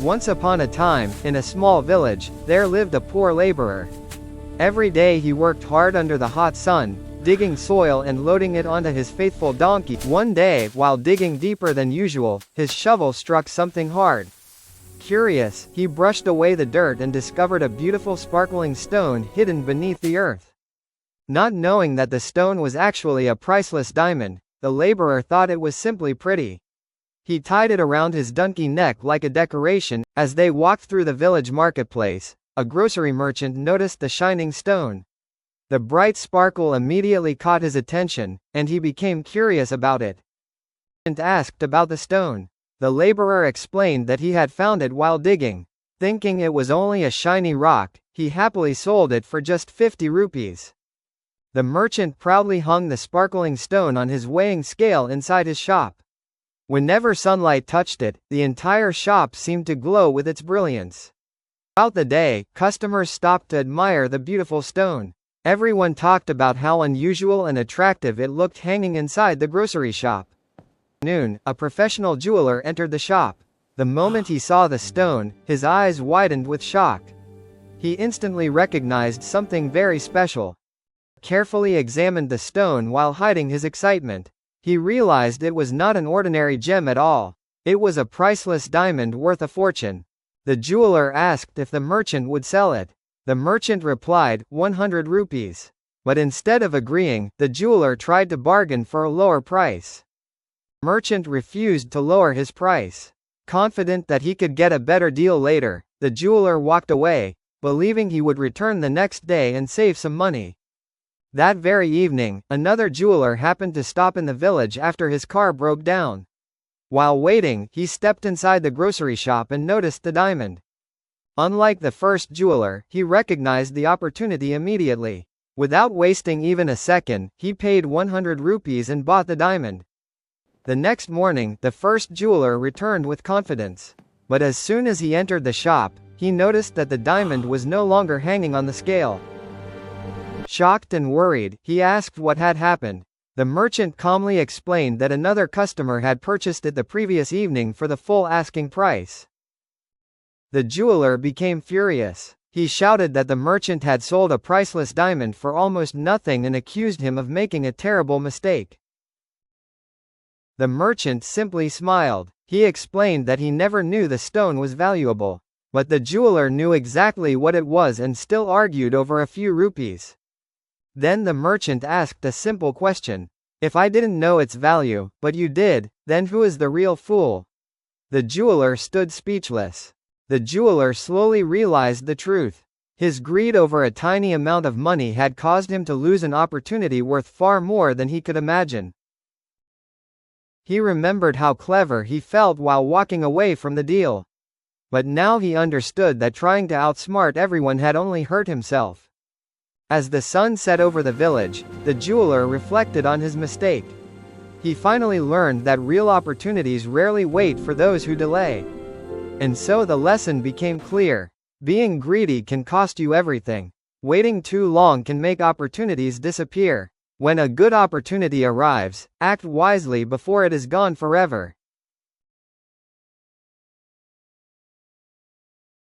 Once upon a time, in a small village, there lived a poor laborer. Every day he worked hard under the hot sun, digging soil and loading it onto his faithful donkey. One day, while digging deeper than usual, his shovel struck something hard. Curious, he brushed away the dirt and discovered a beautiful sparkling stone hidden beneath the earth. Not knowing that the stone was actually a priceless diamond, the laborer thought it was simply pretty. He tied it around his donkey's neck like a decoration. As they walked through the village marketplace, a grocery merchant noticed the shining stone. The bright sparkle immediately caught his attention, and he became curious about it. And asked about the stone. The laborer explained that he had found it while digging. Thinking it was only a shiny rock, he happily sold it for just 50 rupees. The merchant proudly hung the sparkling stone on his weighing scale inside his shop. Whenever sunlight touched it, the entire shop seemed to glow with its brilliance. Throughout the day, customers stopped to admire the beautiful stone. Everyone talked about how unusual and attractive it looked hanging inside the grocery shop. At noon, a professional jeweler entered the shop. The moment he saw the stone, his eyes widened with shock. He instantly recognized something very special. He carefully examined the stone while hiding his excitement. He realized it was not an ordinary gem at all. It was a priceless diamond worth a fortune. The jeweler asked if the merchant would sell it. The merchant replied, 100 rupees. But instead of agreeing, the jeweler tried to bargain for a lower price. The merchant refused to lower his price. Confident that he could get a better deal later, the jeweler walked away, believing he would return the next day and save some money. That very evening, another jeweler happened to stop in the village after his car broke down. While waiting, he stepped inside the grocery shop and noticed the diamond. Unlike the first jeweler, he recognized the opportunity immediately. Without wasting even a second, he paid 100 rupees and bought the diamond. The next morning, the first jeweler returned with confidence. But as soon as he entered the shop, he noticed that the diamond was no longer hanging on the scale. Shocked and worried, he asked what had happened. The merchant calmly explained that another customer had purchased it the previous evening for the full asking price. The jeweler became furious. He shouted that the merchant had sold a priceless diamond for almost nothing and accused him of making a terrible mistake. The merchant simply smiled. He explained that he never knew the stone was valuable. But the jeweler knew exactly what it was and still argued over a few rupees. Then the merchant asked a simple question. If I didn't know its value, but you did, then who is the real fool? The jeweler stood speechless. The jeweler slowly realized the truth. His greed over a tiny amount of money had caused him to lose an opportunity worth far more than he could imagine. He remembered how clever he felt while walking away from the deal. But now he understood that trying to outsmart everyone had only hurt himself. As the sun set over the village, the jeweler reflected on his mistake. He finally learned that real opportunities rarely wait for those who delay. And so the lesson became clear. Being greedy can cost you everything. Waiting too long can make opportunities disappear. When a good opportunity arrives, act wisely before it is gone forever.